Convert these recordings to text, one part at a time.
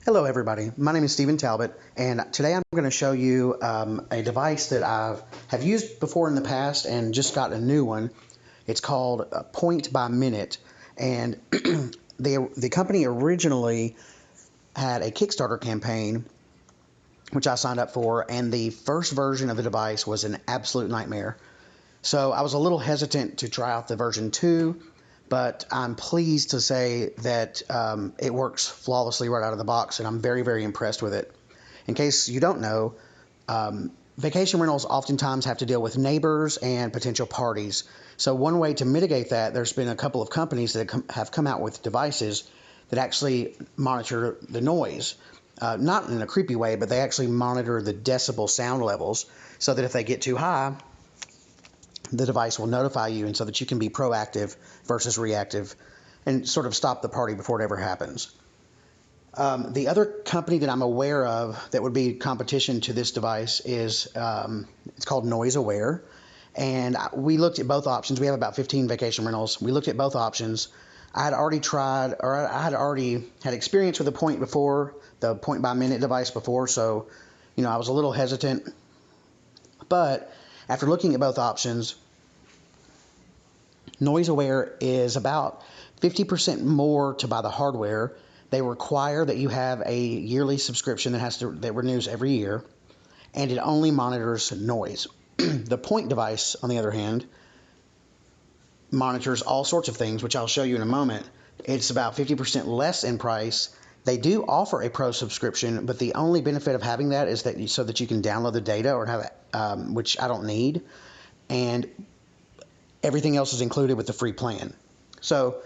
Hello everybody, my name is Stephen Talbot, and today I'm going to show you a device that I have used before in the past and just got a new one. It's called Point by Minute, and the company originally had a Kickstarter campaign which I signed up for, and the first version of the device was an absolute nightmare. So I was a little hesitant to try out the version 2, but I'm pleased to say that it works flawlessly right out of the box, and I'm very, very impressed with it. In case you don't know, vacation rentals oftentimes have to deal with neighbors and potential parties. So one way to mitigate that, there's been a couple of companies that have come out with devices that actually monitor the noise. Not in a creepy way, but they actually monitor the decibel sound levels so that if they get too high, the device will notify you, and so that you can be proactive versus reactive and sort of stop the party before it ever happens. The other company that I'm aware of that would be competition to this device is it's called NoiseAware, and we looked at both options. We have about 15 vacation rentals. We looked at both options. I had already had experience with the point by minute device before, so I was a little hesitant. But after looking at both options, NoiseAware is about 50% more to buy the hardware. They require that you have a yearly subscription that renews every year, and it only monitors noise. The Point device, on the other hand, monitors all sorts of things, which I'll show you in a moment. It's about 50% less in price. They do offer a pro subscription, but the only benefit of having that is so that you can download the data or have it, which I don't need, and everything else is included with the free plan. So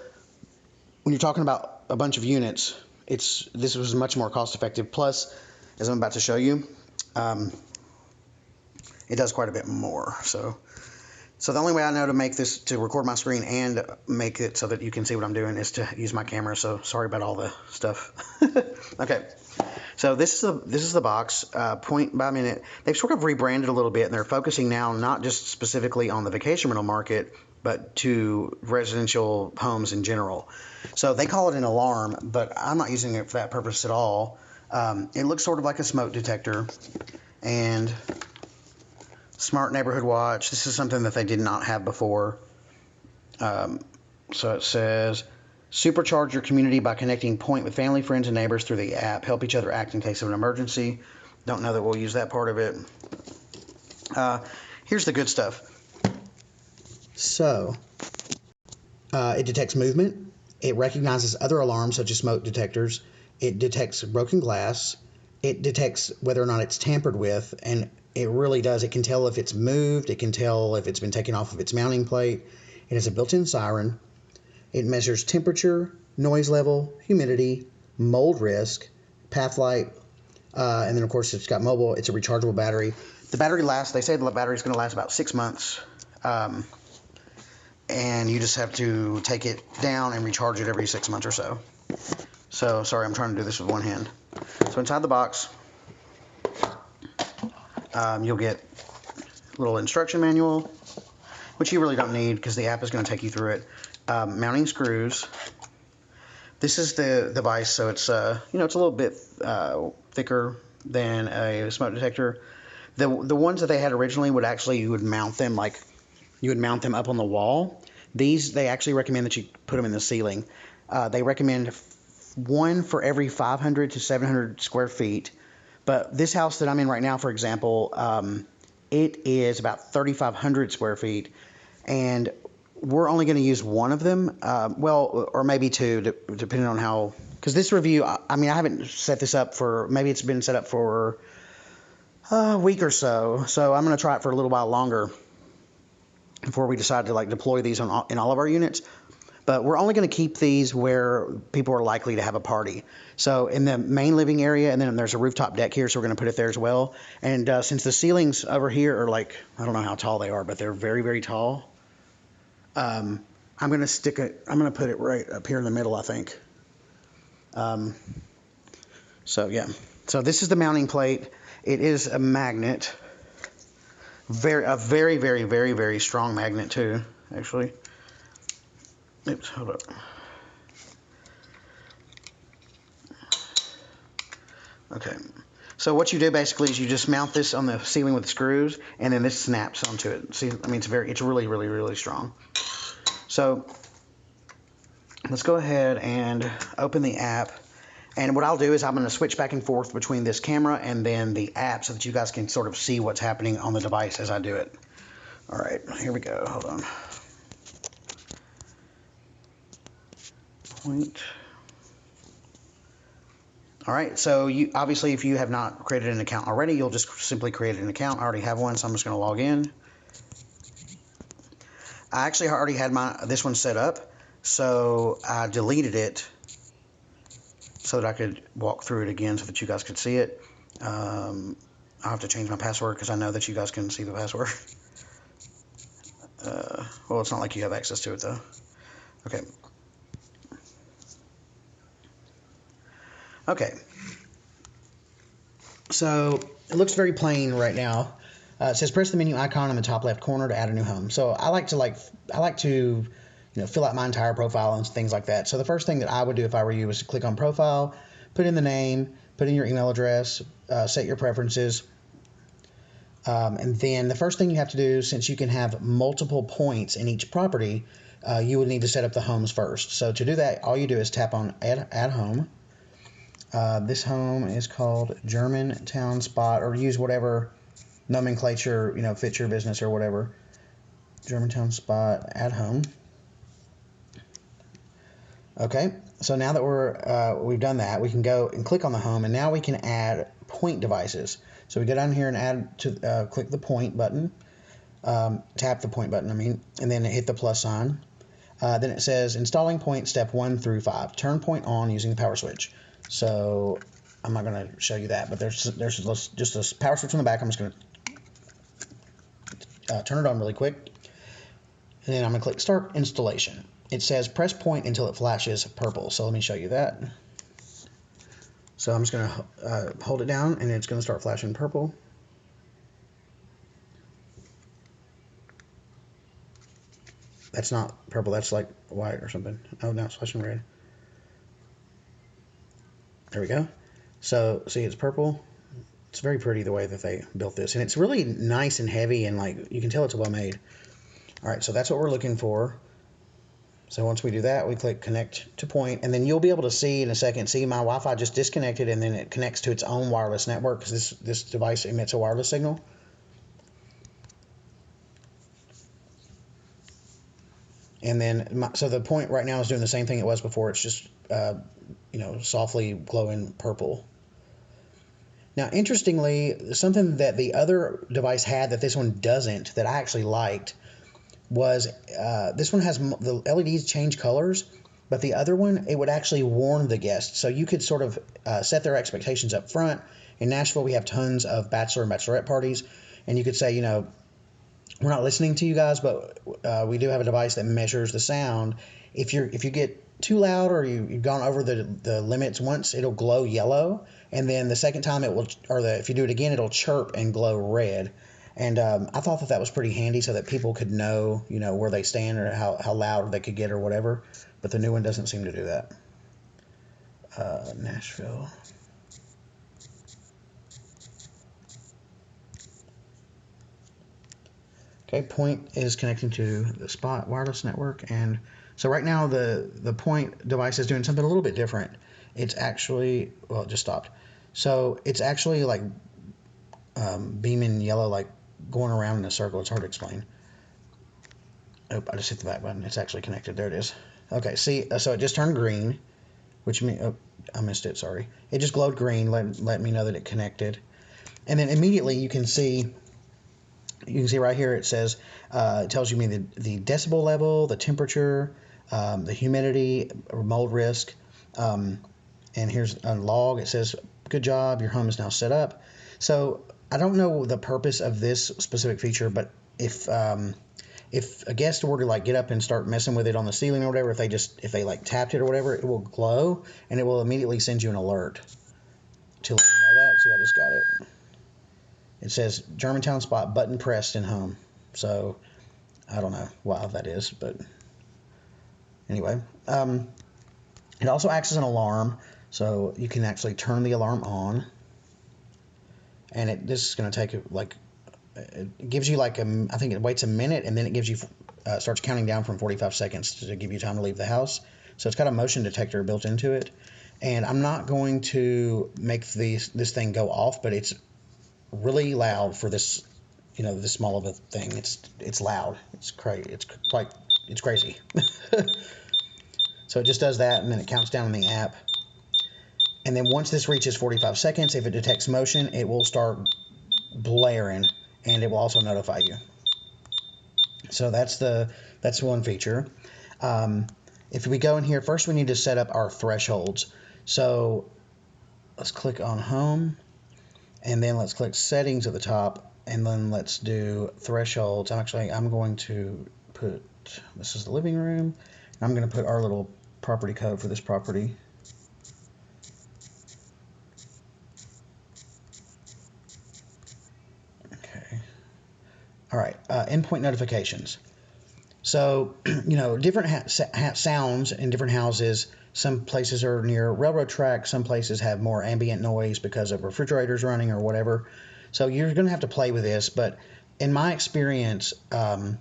when you're talking about a bunch of units, this was much more cost effective. Plus, as I'm about to show you, it does quite a bit more. So the only way I know to record my screen and make it so that you can see what I'm doing is to use my camera. So sorry about all the stuff. Okay, so this is the box, Point by Minute. They've sort of rebranded a little bit, and they're focusing now not just specifically on the vacation rental market, but to residential homes in general. So they call it an alarm, but I'm not using it for that purpose at all. It looks sort of like a smoke detector, and Smart Neighborhood Watch. This is something that they did not have before. So it says, supercharge your community by connecting Point with family, friends, and neighbors through the app. Help each other act in case of an emergency. Don't know that we'll use that part of it. Here's the good stuff. So it detects movement. It recognizes other alarms such as smoke detectors. It detects broken glass. It detects whether or not it's tampered with, and it really does. It can tell if it's moved. It can tell if it's been taken off of its mounting plate. It has a built-in siren. It measures temperature, noise level, humidity, mold risk, path light, and then of course it's got mobile. It's a rechargeable battery. The battery they say the battery is going to last about 6 months, and you just have to take it down and recharge it every 6 months or so. So sorry, I'm trying to do this with one hand. So inside the box, you'll get a little instruction manual, which you really don't need because the app is going to take you through it. Mounting screws. This is the device, so it's it's a little bit thicker than a smoke detector. The ones that they had originally you would mount them up on the wall. They actually recommend that you put them in the ceiling. They recommend one for every 500 to 700 square feet. But this house that I'm in right now, for example, it is about 3,500 square feet, and we're only going to use one of them, or maybe two, depending on how. Because this review, I haven't set this up maybe it's been set up for a week or so, so I'm going to try it for a little while longer before we decide to deploy these in all of our units. But we're only going to keep these where people are likely to have a party. So in the main living area, and then there's a rooftop deck here, so we're going to put it there as well. And since the ceilings over here are I don't know how tall they are, but they're very, very tall. I'm going to put it right up here in the middle, I think. So yeah. So this is the mounting plate. It is a magnet. A very, very, very, very strong magnet too, actually. Oops, hold up. Okay. So what you do basically is you just mount this on the ceiling with the screws, and then this snaps onto it. See, I mean, it's really, really, really strong. So let's go ahead and open the app. And what I'll do is I'm going to switch back and forth between this camera and then the app so that you guys can sort of see what's happening on the device as I do it. All right, here we go. Hold on. Point. All right, so you obviously, if you have not created an account already, you'll just simply create an account. I already have one, so I'm just going to log in. I actually already had this one set up, so I deleted it so that I could walk through it again so that you guys could see it. I'll have to change my password because I know that you guys can see the password. Well, it's not like you have access to it, though. Okay. Okay. So it looks very plain right now. It says press the menu icon in the top left corner to add a new home. So I like to fill out my entire profile and things like that. So the first thing that I would do if I were you is to click on profile, put in the name, put in your email address, set your preferences. And then the first thing you have to do, since you can have multiple points in each property, you would need to set up the homes first. So to do that, all you do is tap on add home. This home is called Germantown Spot, or use whatever nomenclature fits your business or whatever. Germantown Spot, add home. Okay, so now that we've done that, we can go and click on the home, and now we can add point devices. So we go down here and add to click the point button, tap the point button, and then hit the plus sign. Then it says installing point step 1 through 5. Turn point on using the power switch. So I'm not going to show you that, but there's just a power switch on the back. I'm just going to turn it on really quick, and then I'm going to click start installation. It says press point until it flashes purple. So let me show you that. So I'm just going to hold it down, and it's going to start flashing purple. That's not purple. That's like white or something. Oh, now it's flashing red. There we go. So see, it's purple. It's very pretty the way that they built this, and it's really nice and heavy, and like you can tell it's well made. All right, so that's what we're looking for. So once we do that, we click connect to point, and then you'll be able to see in a second. See, my Wi-Fi just disconnected, and then it connects to its own wireless network because this device emits a wireless signal. And then so the point right now is doing the same thing it was before. It's just softly glowing purple. Now, interestingly, something that the other device had that this one doesn't, that I actually liked, was this one has the LEDs change colors, but the other one, it would actually warn the guests. So you could sort of set their expectations up front. In Nashville, we have tons of bachelor and bachelorette parties, and you could say, we're not listening to you guys, but we do have a device that measures the sound. If you get too loud or you've gone over the limits once, it'll glow yellow, and then the second time it will, if you do it again, it'll chirp and glow red. And I thought that was pretty handy so that people could know, where they stand or how loud they could get or whatever. But the new one doesn't seem to do that. Nashville. Okay, point is connecting to the Spot wireless network, and so right now the point device is doing something a little bit different. It's actually, well, it just stopped. So it's actually like beaming yellow, like going around in a circle. It's hard to explain. Oh, I just hit the back button. It's actually connected. There it is. Okay, see, so it just turned green, which means, oh, I missed it, sorry. It just glowed green, let me know that it connected. And then immediately you can see right here it says, it tells you the decibel level, the temperature, the humidity, or mold risk. And here's a log. It says, good job, your home is now set up. So I don't know the purpose of this specific feature, but if a guest were to like get up and start messing with it on the ceiling or whatever, if they like tapped it or whatever, it will glow and it will immediately send you an alert to let you know that. See, I just got it. It says Germantown Spot button pressed in home. So I don't know why that is, but anyway. It also acts as an alarm, so you can actually turn the alarm on. and this is going to take like, it gives you like I think it waits a minute, and then it gives you starts counting down from 45 seconds to give you time to leave the house. So it's got a motion detector built into it, and I'm not going to make this thing go off, but it's really loud for this, this small of a thing. It's loud. It's crazy. It's crazy. So it just does that, and then it counts down in the app. And then once this reaches 45 seconds, if it detects motion, it will start blaring, and it will also notify you. So that's one feature. If we go in here, first we need to set up our thresholds. So let's click on Home, and then let's click Settings at the top, and then let's do thresholds. I'm going to put, this is the living room, and I'm going to put our little property code for this property. Okay. All right, endpoint notifications. So, different sounds in different houses. Some places are near railroad tracks. Some places have more ambient noise because of refrigerators running or whatever. So you're going to have to play with this. But in my experience, I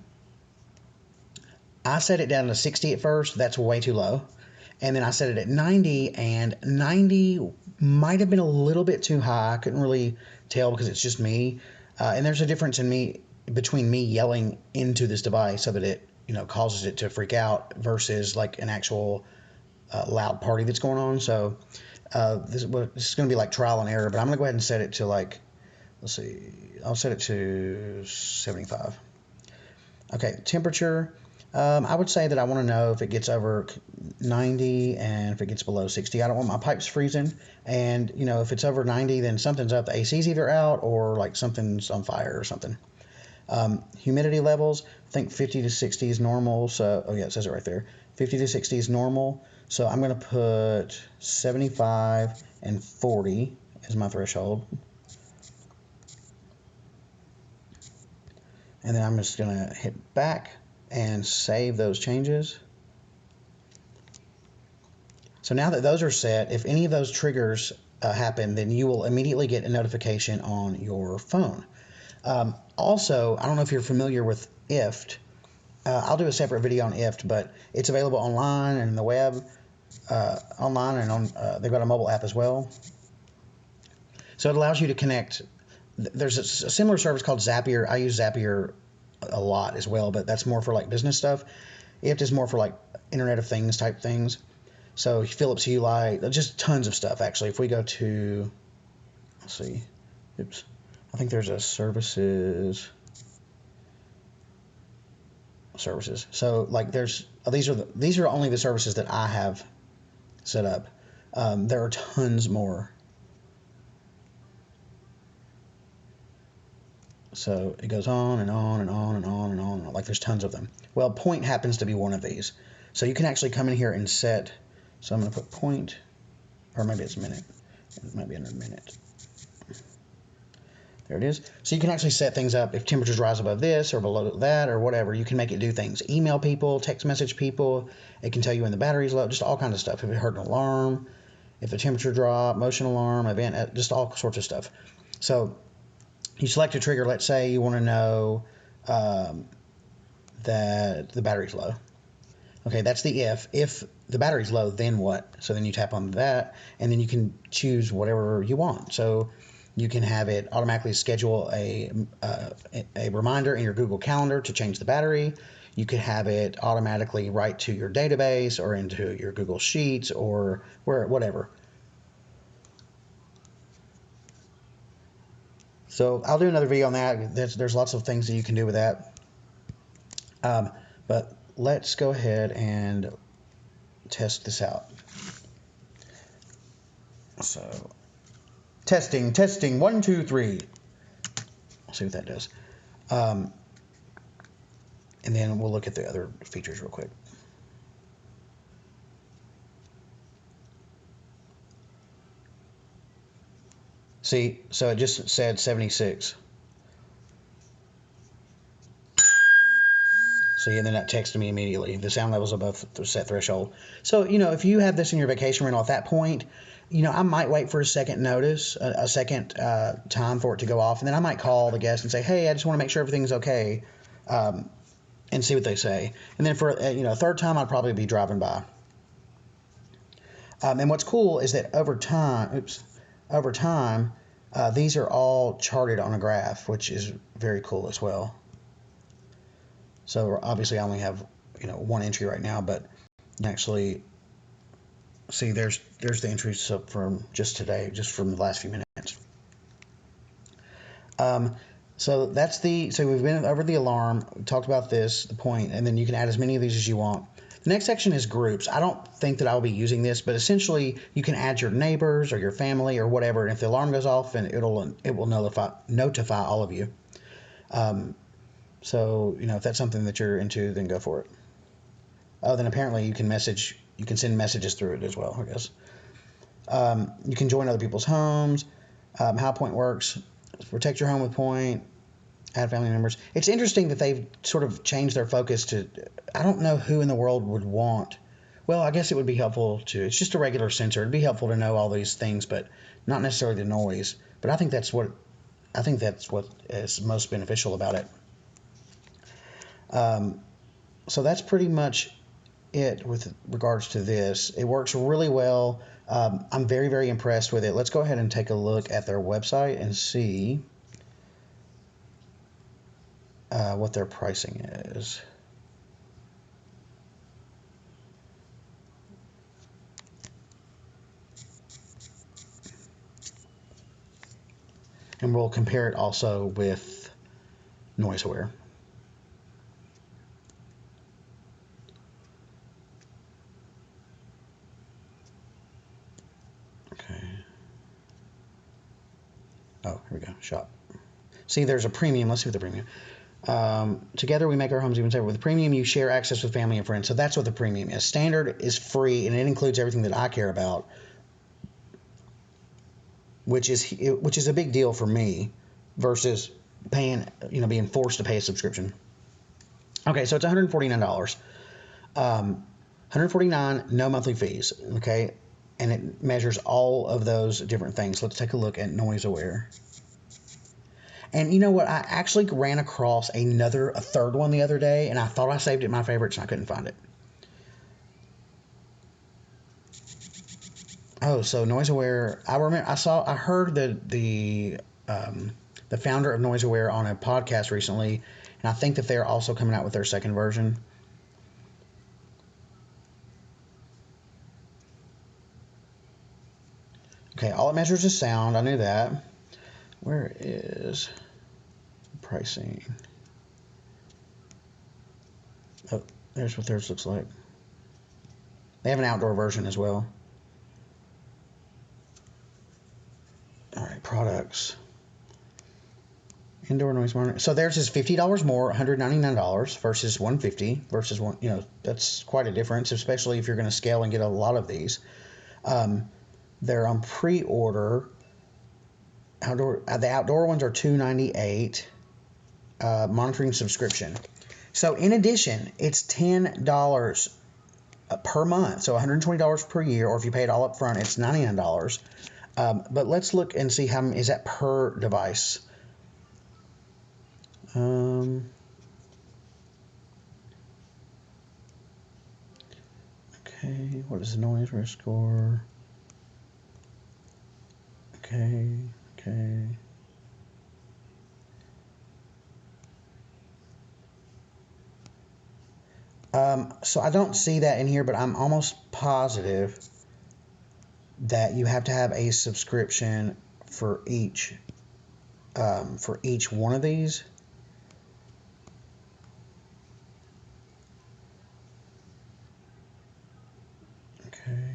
set it down to 60 at first. That's way too low. And then I set it at 90, and 90 might have been a little bit too high. I couldn't really tell because it's just me. And there's a difference between me yelling into this device so that it causes it to freak out versus like an actual loud party that's going on. So this is going to be like trial and error, but I'm going to go ahead and set it to like, let's see, I'll set it to 75. Okay, temperature. I would say that I want to know if it gets over 90 and if it gets below 60. I don't want my pipes freezing. And, if it's over 90, then something's up. The AC's either out or like something's on fire or something. Humidity levels, I think 50 to 60 is normal. So, oh yeah, it says it right there. 50 to 60 is normal. So I'm going to put 75 and 40 as my threshold. And then I'm just going to hit back and save those changes. So now that those are set, if any of those triggers happen, then you will immediately get a notification on your phone. Also, I don't know if you're familiar with IFTTT. I'll do a separate video on IFTTT, but it's available online and the web, online and on. They've got a mobile app as well. So it allows you to connect. There's a similar service called Zapier. I use Zapier a lot as well, but that's more for like business stuff. IFTTT is more for like Internet of Things type things. So Philips Hue, just tons of stuff actually. If we go to, let's see, oops, I think there's a services. So like these are only the services that I have set up. There are tons more. So it goes on and on and on and on and on. Like there's tons of them. Well, Point happens to be one of these. So you can actually come in here and set. So I'm going to put Point, or maybe it's minute. It might be under minute. There it is. So you can actually set things up. If temperatures rise above this or below that or whatever, you can make it do things. Email people, text message people. It can tell you when the battery's low, just all kinds of stuff. If it heard an alarm, if the temperature drop, motion alarm, event, just all sorts of stuff. So you select a trigger. Let's say you want to know that the battery's low. Okay, that's the if. If the battery's low, then what? So then you tap on that, and then you can choose whatever you want. So you can have it automatically schedule a reminder in your Google Calendar to change the battery. You could have it automatically write to your database or into your Google Sheets or whatever. So I'll do another video on that. There's lots of things that you can do with that. But let's go ahead and test this out. So testing, 1, 2, 3. I'll see what that does. And then we'll look at the other features real quick. See, so it just said 76. See, and then that texted me immediately. The sound level's above the set threshold. So, if you have this in your vacation rental at that point, I might wait for a second notice, a second time for it to go off, and then I might call the guest and say, hey, I just want to make sure everything's okay, and see what they say. And then for a third time, I'd probably be driving by. And what's cool is that over time, these are all charted on a graph, which is very cool as well. So obviously I only have one entry right now, but you can actually see there's the entries up from just today, just from the last few minutes. So we've been over the alarm, we talked about this, the point, and then you can add as many of these as you want. The next section is groups. I don't think that I'll be using this, but essentially you can add your neighbors or your family or whatever, and if the alarm goes off, and it will notify all of you. So if that's something that you're into, then go for it. Oh, then apparently you can send messages through it as well, I guess. You can join other people's homes. How Point works: protect your home with Point. Add family members. It's interesting that they've sort of changed their focus to, I don't know who in the world would want, well, I guess it would be helpful to, it's just a regular sensor. It'd be helpful to know all these things, but not necessarily the noise. But I think that's what is most beneficial about it. So that's pretty much it with regards to this. It works really well. I'm very, very impressed with it. Let's go ahead and take a look at their website and see what their pricing is. And we'll compare it also with NoiseAware. Okay. Oh, here we go. Shop. See, there's a premium. Let's see what the premium. Together we make our homes even safer. With premium, you share access with family and friends. So that's what the premium is. Standard is free, and it includes everything that I care about, which is a big deal for me, versus paying, being forced to pay a subscription. Okay, so it's $149. $149, no monthly fees. Okay, and it measures all of those different things. Let's take a look at NoiseAware. And you know what? I actually ran across a third one the other day, and I thought I saved it in my favorites, and I couldn't find it. Oh, so NoiseAware. I heard the founder of NoiseAware on a podcast recently, and I think that they're also coming out with their second version. Okay, all it measures is sound. I knew that. Where is pricing? Oh, there's what theirs looks like. They have an outdoor version as well. All right, products. Indoor noise monitor. So theirs is $50 more, $199 versus $150 versus one. That's quite a difference, especially if you're going to scale and get a lot of these. They're on pre-order. The outdoor ones are $298. Monitoring subscription. So in addition, it's $10 per month, so $120 per year, or if you pay it all up front, it's $99. But let's look and see how is that per device. Okay, what is the noise risk score? Okay. So I don't see that in here, but I'm almost positive that you have to have a subscription for each one of these. Okay.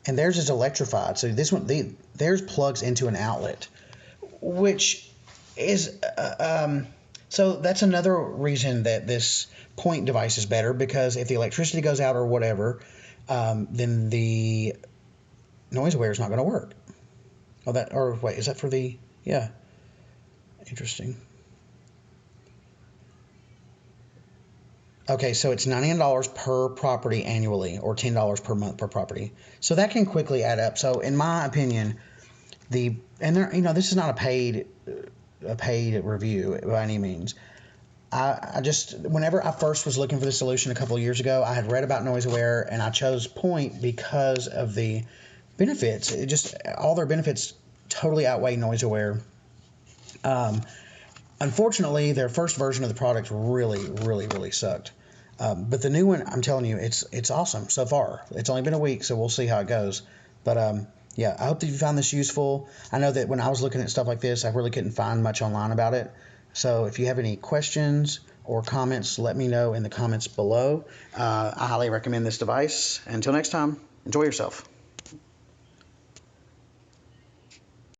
And theirs is electrified, so this one, theirs plugs into an outlet, which is so that's another reason that this Point device is better, because if the electricity goes out or whatever, then the NoiseAware is not going to work. Or wait, is that for the? Yeah, interesting. Okay, so it's $99 per property annually, or $10 per month per property. So that can quickly add up. So in my opinion, this is not a paid review by any means. I just, whenever I first was looking for the solution a couple of years ago, I had read about NoiseAware and I chose Point because of the benefits. It just, all their benefits totally outweigh NoiseAware. Unfortunately, their first version of the product really sucked. But the new one, I'm telling you, it's awesome so far. It's only been a week, so we'll see how it goes. But yeah, I hope that you found this useful. I know that when I was looking at stuff like this, I really couldn't find much online about it. So if you have any questions or comments, let me know in the comments below. I highly recommend this device. Until next time, enjoy yourself.